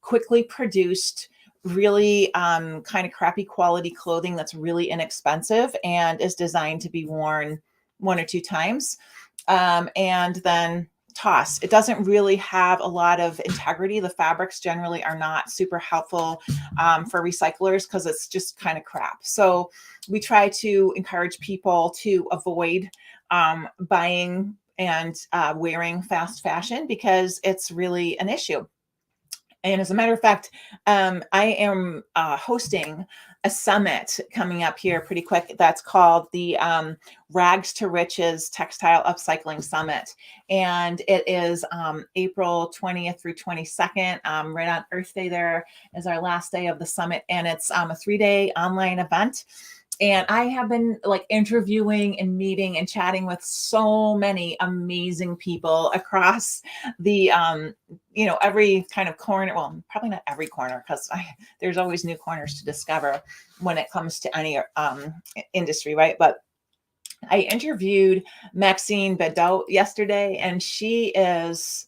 quickly produced, really kind of crappy quality clothing that's really inexpensive and is designed to be worn 1 or 2 times, and then toss. It doesn't really have a lot of integrity. The fabrics generally are not super helpful for recyclers because it's just kind of crap. So we try to encourage people to avoid buying and wearing fast fashion because it's really an issue. And as a matter of fact, I am hosting a summit coming up here pretty quick. That's called the Rags to Riches Textile Upcycling Summit. And it is April 20th through 22nd, right on Earth Day. There is our last day of the summit. And it's a 3-day online event. And I have been like interviewing and meeting and chatting with so many amazing people across the, every kind of corner. Well, probably not every corner because there's always new corners to discover when it comes to any industry, right? But I interviewed Maxine Bedeau yesterday, and she is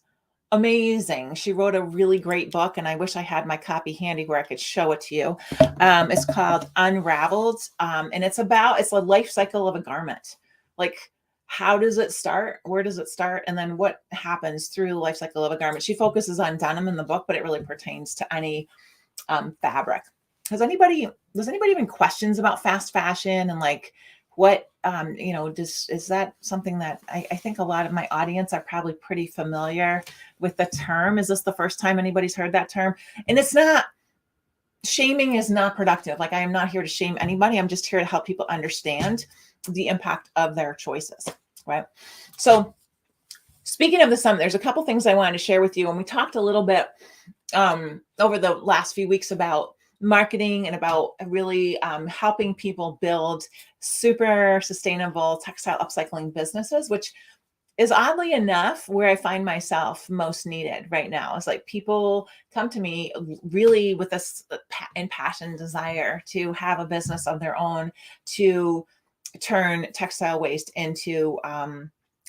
amazing. She wrote a really great book, and I wish I had my copy handy where I could show it to you. It's called Unraveled, and it's a life cycle of a garment. Like, how does it start? Where does it start? And then what happens through the life cycle of a garment? She focuses on denim in the book, but it really pertains to any fabric. Does anybody even questions about fast fashion and like what is that something that I think a lot of my audience are probably pretty familiar with the term? Is this the first time anybody's heard that term? And it's not, shaming is not productive. Like, I am not here to shame anybody. I'm just here to help people understand the impact of their choices, right? So speaking of the summit, there's a couple things I wanted to share with you. And we talked a little bit over the last few weeks about marketing and about really helping people build super sustainable textile upcycling businesses, which is oddly enough where I find myself most needed right now. It's like people come to me really with this impassioned desire to have a business of their own, to turn textile waste into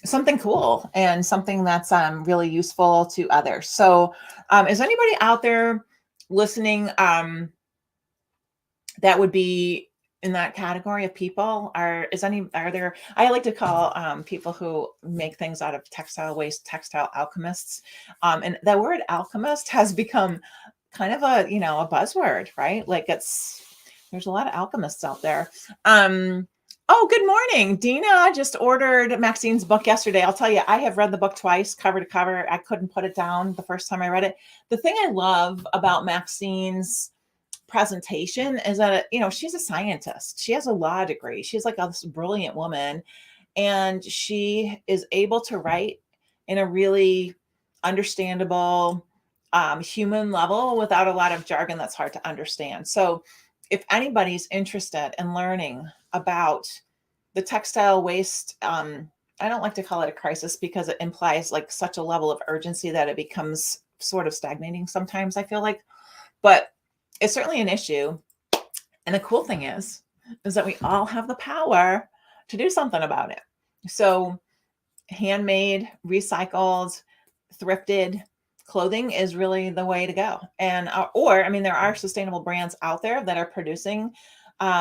something cool and something that's really useful to others. So is anybody out there listening that would be in that category of people? Are there, I like to call people who make things out of textile waste, textile alchemists. And the word alchemist has become kind of a buzzword, right? Like there's a lot of alchemists out there. Oh, good morning. Dina just ordered Maxine's book yesterday. I'll tell you, I have read the book twice, cover to cover. I couldn't put it down the first time I read it. The thing I love about Maxine's presentation is that she's a scientist. She has a law degree. She's like this brilliant woman, and she is able to write in a really understandable human level without a lot of jargon that's hard to understand. So if anybody's interested in learning about the textile waste, I don't like to call it a crisis because it implies like such a level of urgency that it becomes sort of stagnating sometimes, I feel like. But it's certainly an issue. And the cool thing is that we all have the power to do something about it. So handmade, recycled, thrifted clothing is really the way to go. And there are sustainable brands out there that are producing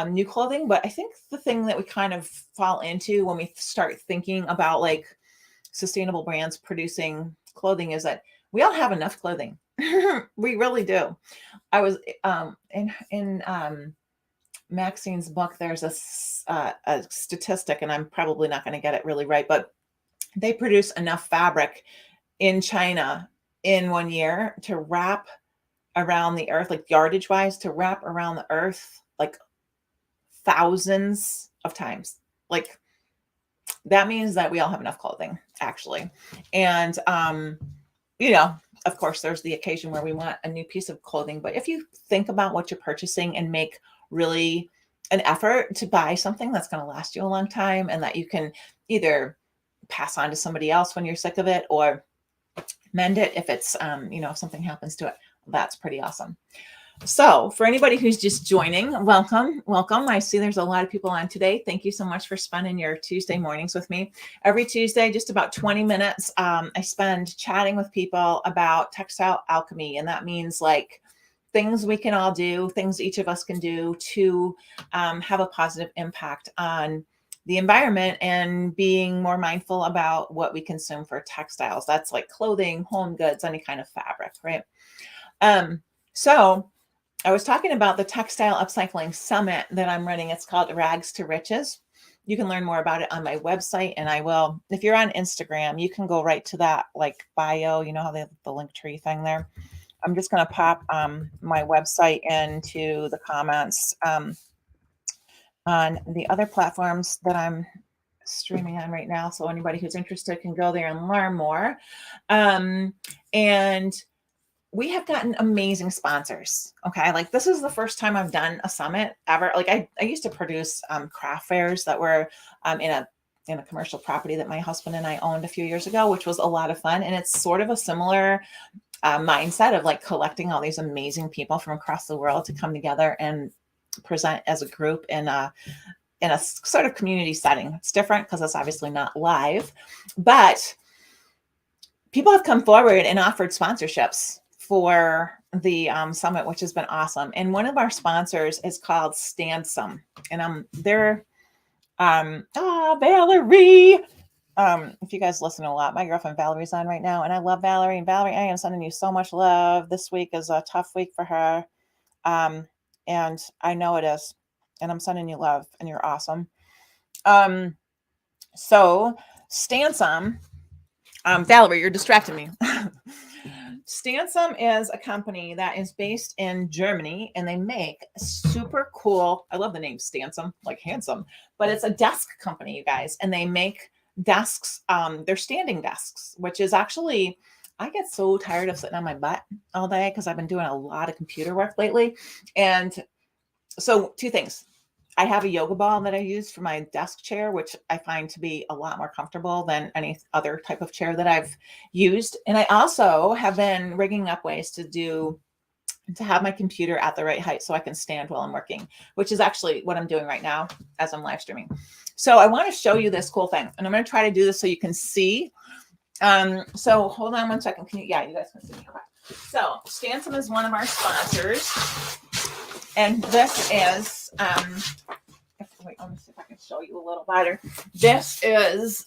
new clothing. But I think the thing that we kind of fall into when we start thinking about like sustainable brands producing clothing is that we all have enough clothing. We really do. I was in Maxine's book. There's a statistic, and I'm probably not going to get it really right, but they produce enough fabric in China in 1 year to wrap around the earth, like yardage wise, to wrap around the earth like thousands of times. Like, that means that we all have enough clothing, actually. And of course, there's the occasion where we want a new piece of clothing. But if you think about what you're purchasing and make really an effort to buy something that's going to last you a long time and that you can either pass on to somebody else when you're sick of it or mend it if it's, if something happens to it, that's pretty awesome. So for anybody who's just joining, welcome, welcome. I see there's a lot of people on today. Thank you so much for spending your Tuesday mornings with me. Every Tuesday, just about 20 minutes, I spend chatting with people about textile alchemy. And that means like things we can all do, things each of us can do to have a positive impact on the environment and being more mindful about what we consume for textiles. That's like clothing, home goods, any kind of fabric, right? So I was talking about the Textile Upcycling Summit that I'm running. It's called Rags to Riches. You can learn more about it on my website, and I will, if you're on Instagram, you can go right to that like bio, you know how they have the link tree thing there. I'm just going to pop my website into the comments on the other platforms that I'm streaming on right now. So anybody who's interested can go there and learn more. And we have gotten amazing sponsors. Okay. Like this is the first time I've done a summit ever. Like I used to produce craft fairs that were in a commercial property that my husband and I owned a few years ago, which was a lot of fun. And it's sort of a similar mindset of like collecting all these amazing people from across the world to come together and present as a group in a sort of community setting. It's different because it's obviously not live, but people have come forward and offered sponsorships for the summit, which has been awesome. And one of our sponsors is called Stansom, and they're Valerie. If you guys listen a lot, my girlfriend Valerie's on right now, and I love Valerie. And Valerie, I am sending you so much love. This week is a tough week for her, and I know it is. And I'm sending you love, and you're awesome. So Stansom, Valerie, you're distracting me. Stansom is a company that is based in Germany, and they make super cool. I love the name Stansom, like handsome, but it's a desk company, you guys, and they make desks. They're standing desks, which is actually, I get so tired of sitting on my butt all day because I've been doing a lot of computer work lately. And so two things. I have a yoga ball that I use for my desk chair, which I find to be a lot more comfortable than any other type of chair that I've used. And I also have been rigging up ways to have my computer at the right height so I can stand while I'm working, which is actually what I'm doing right now as I'm live streaming. So I want to show you this cool thing, and I'm going to try to do this so you can see. So hold on one second. You guys can see me. Okay. So Stansom is one of our sponsors. And this is, wait, let me see if I can show you a little better. This is,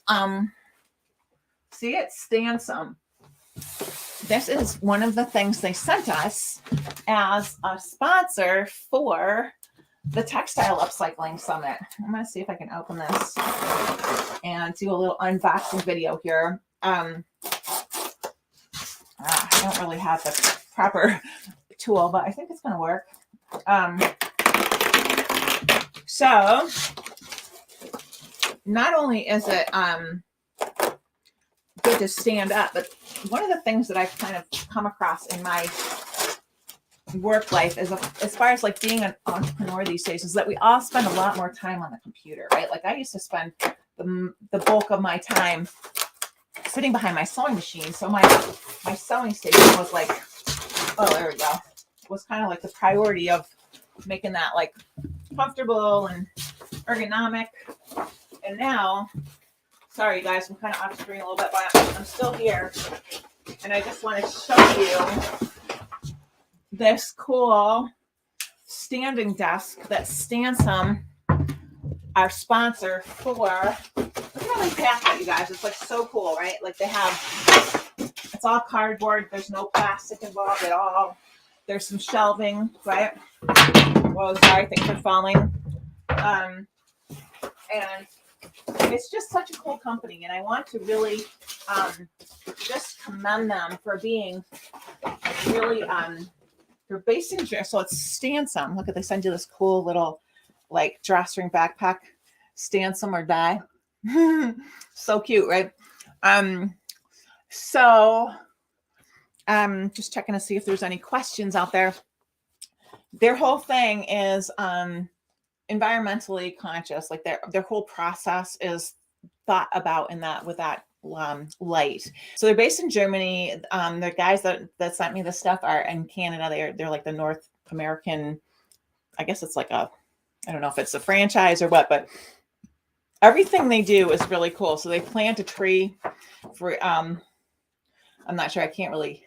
see it, Stansom. This is one of the things they sent us as a sponsor for the Textile Upcycling Summit. I'm going to see if I can open this and do a little unboxing video here. I don't really have the proper tool, but I think it's going to work. So not only is it good to stand up, but one of the things that I've kind of come across in my work life is as far as like being an entrepreneur these days is that we all spend a lot more time on the computer, right? Like I used to spend the bulk of my time sitting behind my sewing machine. So my sewing station was like, oh, there we go. Was kind of like the priority of making that like comfortable and ergonomic. And now, sorry you guys, I'm kind of off screen a little bit, but I'm still here. And I just want to show you this cool standing desk that Stansom, our sponsor for, look at how they pack that, you guys. It's like so cool, right? Like they have, it's all cardboard. There's no plastic involved at all. There's some shelving, right? Whoa, sorry, things are falling. And it's just such a cool company. And I want to really just commend them for being really, they're based in, so it's Stansom. Look at, they send you this cool little like drawstring backpack, Stansom or die. So cute, right? Just checking to see if there's any questions out there. Their whole thing is environmentally conscious. Like their whole process is thought about in that with that light. So they're based in Germany. The guys that sent me this stuff are in Canada. They're like the North American, I guess it's like I don't know if it's a franchise or what, but everything they do is really cool. So they plant a tree for, I'm not sure, I can't really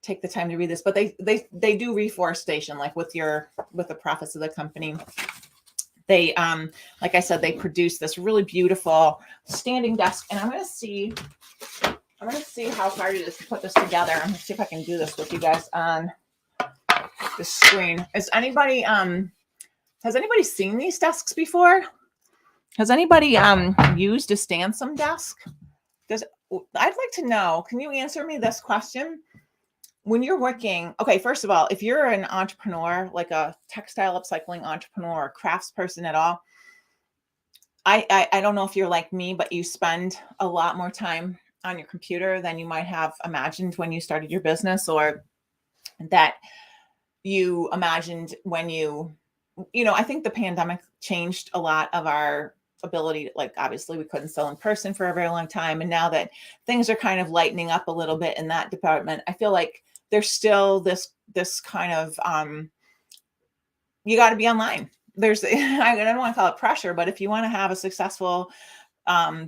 take the time to read this, but they do reforestation, like with the profits of the company. They, like I said, they produce this really beautiful standing desk. And I'm going to see how hard it is to put this together. I'm going to see if I can do this with you guys on the screen. Has anybody seen these desks before? Has anybody used a stand-some desk? I'd like to know, can you answer me this question? When you're working, okay, first of all, if you're an entrepreneur, like a textile upcycling entrepreneur or craftsperson at all, I don't know if you're like me, but you spend a lot more time on your computer than you might have imagined when you started your business, or that you imagined when I think the pandemic changed a lot of our ability. Like, obviously we couldn't sell in person for a very long time. And now that things are kind of lightening up a little bit in that department, I feel like there's still this kind of, you got to be online. There's, I don't want to call it pressure, but if you want to have a successful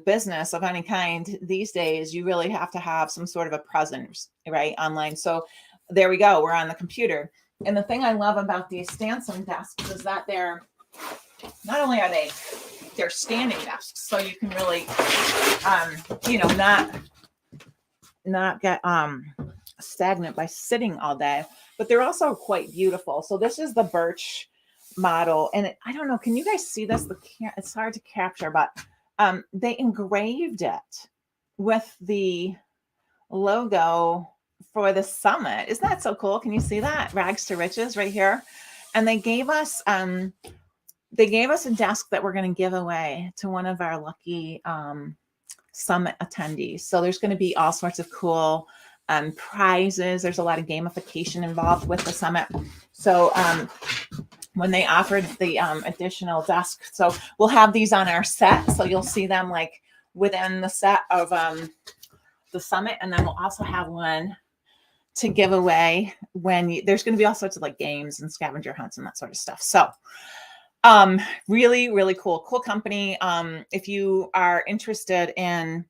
business of any kind these days, you really have to have some sort of a presence, right, online. So there we go. We're on the computer. And the thing I love about these stand-some desks is that they're not only are they're standing desks, so you can really, not get stagnant by sitting all day, but they're also quite beautiful. So this is the birch model, and I don't know, can you guys see this? It's hard to capture, but they engraved it with the logo for the summit. Isn't that so cool? Can you see that? Rags to riches right here. And they gave us a desk that we're going to give away to one of our lucky summit attendees. So there's going to be all sorts of cool prizes. There's a lot of gamification involved with the summit. So when they offered the additional desk, so we'll have these on our set. So you'll see them like within the set of the summit. And then we'll also have one to give away when there's going to be all sorts of like games and scavenger hunts and that sort of stuff. So really, really cool company. If you are interested in,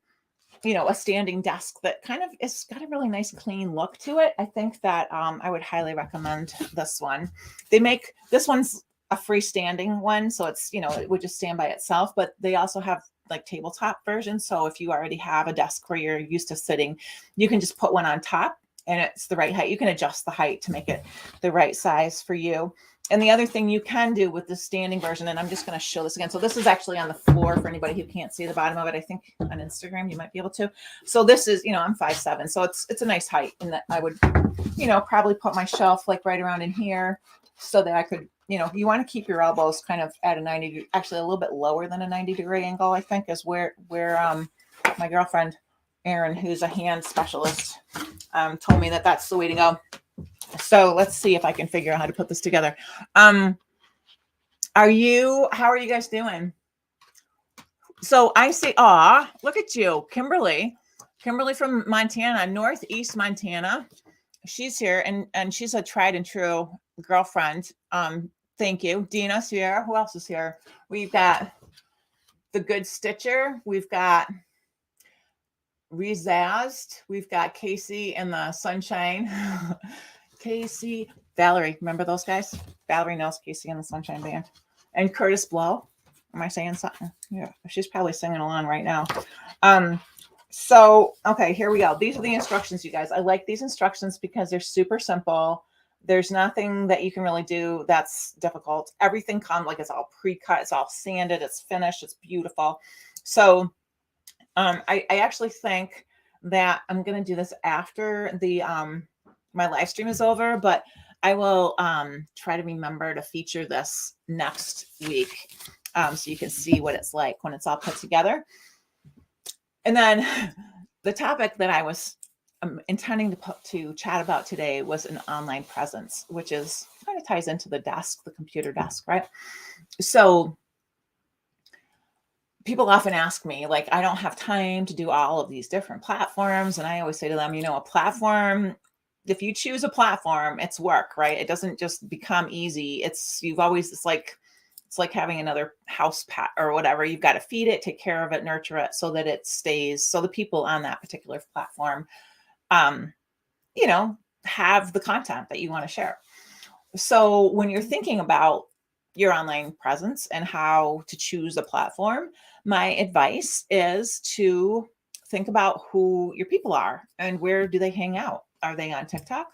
a standing desk that kind of it's got a really nice clean look to it, I think that I would highly recommend this one. This one's a freestanding one, so it's, it would just stand by itself, but they also have like tabletop versions. So if you already have a desk where you're used to sitting, you can just put one on top and it's the right height. You can adjust the height to make it the right size for you. And the other thing you can do with the standing version, and I'm just going to show this again. So this is actually on the floor for anybody who can't see the bottom of it. I think on Instagram you might be able to. So this is, I'm 5'7", so it's a nice height, and that I would, probably put my shelf like right around in here so that I could, you want to keep your elbows kind of at a 90, actually a little bit lower than a 90-degree angle, I think, is where my girlfriend Erin, who's a hand specialist, told me that that's the way to go. So let's see if I can figure out how to put this together. How are you guys doing? So I say, look at you, Kimberly from Montana, Northeast Montana. She's here and she's a tried and true girlfriend. Thank you. Dina's here. Who else is here? We've got the Good Stitcher. We've got Rezazzed. We've got Casey and the Sunshine. Casey, Valerie, remember those guys? Valerie knows Casey and the Sunshine Band. And Curtis Blow. Am I saying something? Yeah, she's probably singing along right now. So, okay, here we go. These are the instructions, you guys. I like these instructions because they're super simple. There's nothing that you can really do that's difficult. Everything comes, like, it's all pre-cut, it's all sanded, it's finished, it's beautiful. So I actually think that I'm going to do this after the my live stream is over, but I will try to remember to feature this next week so you can see what it's like when it's all put together. And then the topic that I was intending to chat about today was an online presence, which is kind of ties into the desk, the computer desk, right? So people often ask me, like, I don't have time to do all of these different platforms. And I always say to them, a platform if you choose a platform, it's work, right? It doesn't just become easy. It's like having another house pet or whatever. You've got to feed it, take care of it, nurture it so that it stays, so the people on that particular platform, um, you know, have the content that you want to share. So when you're thinking about your online presence and how to choose a platform, my advice is to think about who your people are and where do they hang out. Are they on TikTok?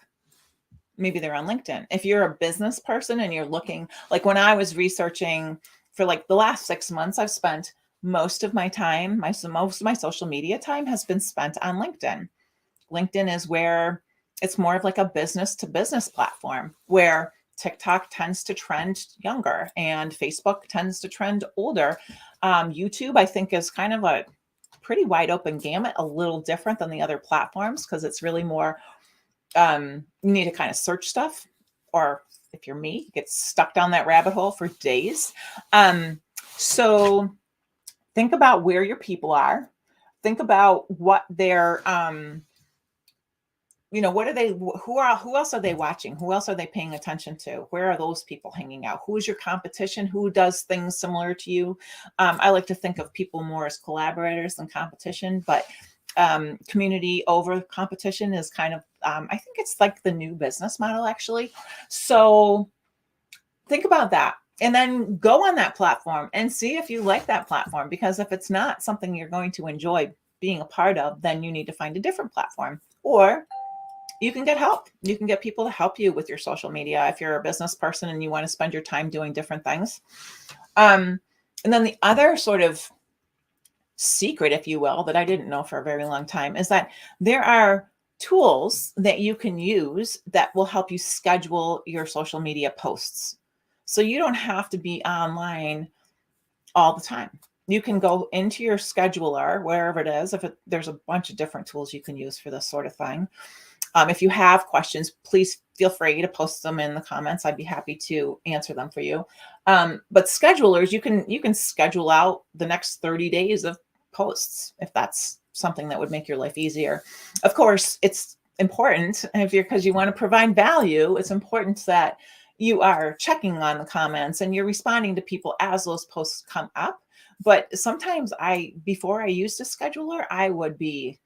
Maybe they're on LinkedIn. If you're a business person and you're looking, like when I was researching for like the last 6 months, I've spent most of my time, most of my social media time has been spent on LinkedIn. LinkedIn is where it's more of like a business to business platform, where TikTok tends to trend younger and Facebook tends to trend older. YouTube, I think, is kind of a pretty wide open gamut, a little different than the other platforms because it's really more, you need to kind of search stuff, or if you're me, you get stuck down that rabbit hole for days. So think about where your people are. Think about what they're, what are they, who else are they watching? Who else are they paying attention to? Where are those people hanging out? Who's your competition? Who does things similar to you? I like to think of people more as collaborators than competition, but community over competition is kind of, I think it's like the new business model, actually. So think about that. And then go on that platform and see if you like that platform, because if it's not something you're going to enjoy being a part of, then you need to find a different platform. Or you can get help. You can get people to help you with your social media if you're a business person and you want to spend your time doing different things. And then the other sort of secret, if you will, that I didn't know for a very long time is that there are tools that you can use that will help you schedule your social media posts. So you don't have to be online all the time. You can go into your scheduler, wherever it is. There's a bunch of different tools you can use for this sort of thing. If you have questions, please feel free to post them in the comments. I'd be happy to answer them for you. But schedulers, you can schedule out the next 30 days of posts if that's something that would make your life easier. Of course, it's important because you want to provide value. It's important that you are checking on the comments and you're responding to people as those posts come up. But sometimes before I used a scheduler, I would be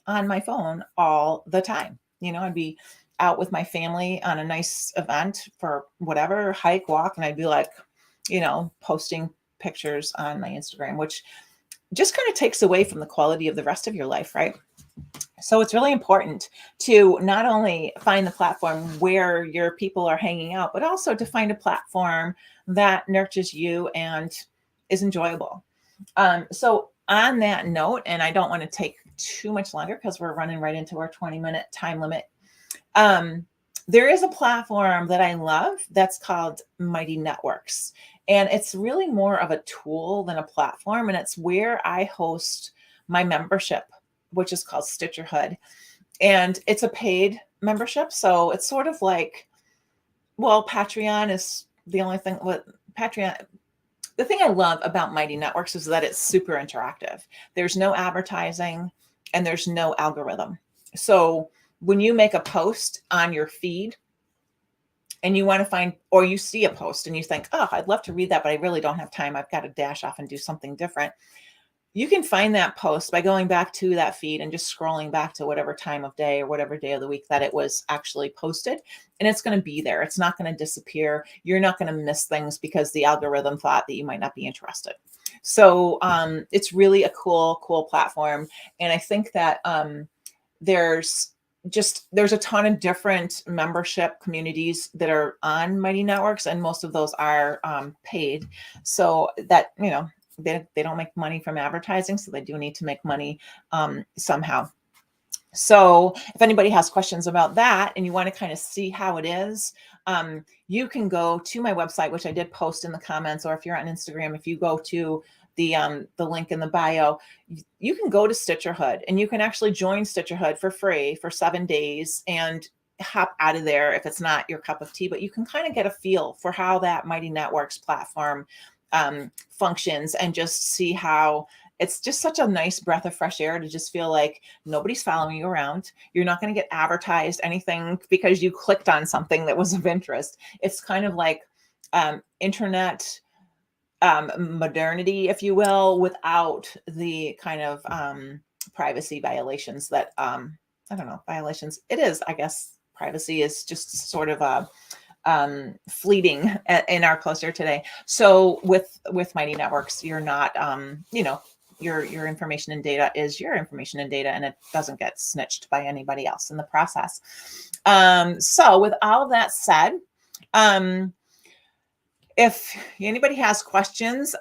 on my phone all the time. I'd be out with my family on a nice event for whatever, hike, walk, and I'd be like, posting pictures on my Instagram, which just kind of takes away from the quality of the rest of your life, right? So it's really important to not only find the platform where your people are hanging out, but also to find a platform that nurtures you and is enjoyable. So on that note, and I don't want to take too much longer because we're running right into our 20-minute time limit. There is a platform that I love that's called Mighty Networks. And it's really more of a tool than a platform. And it's where I host my membership, which is called Stitcherhood. And it's a paid membership. So it's sort of like, well, Patreon is the only thing with Patreon. The thing I love about Mighty Networks is that it's super interactive. There's no advertising and there's no algorithm. So when you make a post on your feed and you want to find, or you see a post and you think, oh, I'd love to read that, but I really don't have time. I've got to dash off and do something different. You can find that post by going back to that feed and just scrolling back to whatever time of day or whatever day of the week that it was actually posted. And it's going to be there. It's not going to disappear. You're not going to miss things because the algorithm thought that you might not be interested. So it's really a cool platform. And I think that there's a ton of different membership communities that are on Mighty Networks, and most of those are paid. So that, they don't make money from advertising, so they do need to make money somehow. So if anybody has questions about that and you want to kind of see how it is, you can go to my website, which I did post in the comments, or if you're on Instagram, if you go to the link in the bio, you can go to Stitcherhood and you can actually join Stitcherhood for free for 7 days and hop out of there if it's not your cup of tea, but you can kind of get a feel for how that Mighty Networks platform functions and just see how it's just such a nice breath of fresh air to just feel like nobody's following you around. You're not going to get advertised anything because you clicked on something that was of interest. It's kind of like internet modernity, if you will, without the kind of privacy violations that I don't know, violations. It is, I guess, privacy is just sort of a fleeting in our culture today. So with Mighty Networks, you're not, you know, your information and data is your information and data, and it doesn't get snitched by anybody else in the process. So with all of that said, if anybody has questions,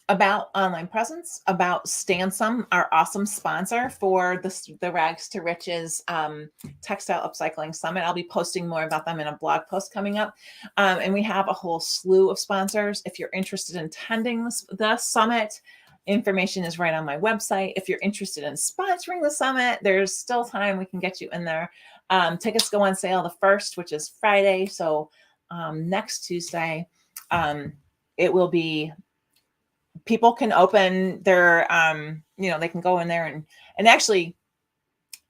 about online presence, about Stansome, our awesome sponsor for the Rags to Riches Textile Upcycling Summit. I'll be posting more about them in a blog post coming up. And we have a whole slew of sponsors. If you're interested in attending the summit, information is right on my website. If you're interested in sponsoring the summit, there's still time. We can get you in there. Tickets go on sale the 1st, which is Friday. So next Tuesday, it will be, people can open their, you know, they can go in there and actually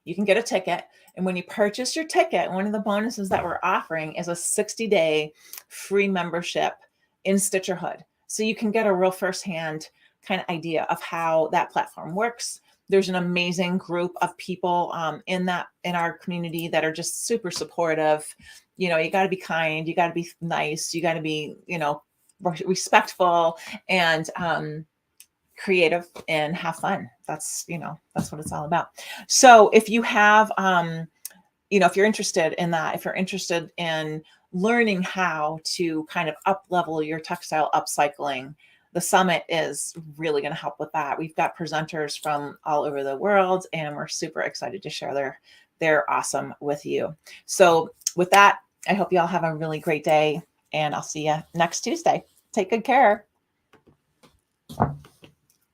you can get a ticket. And when you purchase your ticket, one of the bonuses that we're offering is a 60-day free membership in Stitcherhood. So you can get a real firsthand kind of idea of how that platform works. There's an amazing group of people in our community that are just super supportive. You know, you got to be kind, you got to be nice, you got to be, you know, respectful and creative and have fun. That's, you know, that's what it's all about. So if you have, you know, if you're interested in that, if you're interested in learning how to kind of up level your textile upcycling, the summit is really going to help with that. We've got presenters from all over the world, and we're super excited to share their awesome with you. So with that, I hope you all have a really great day, and I'll see you next Tuesday. Take good care.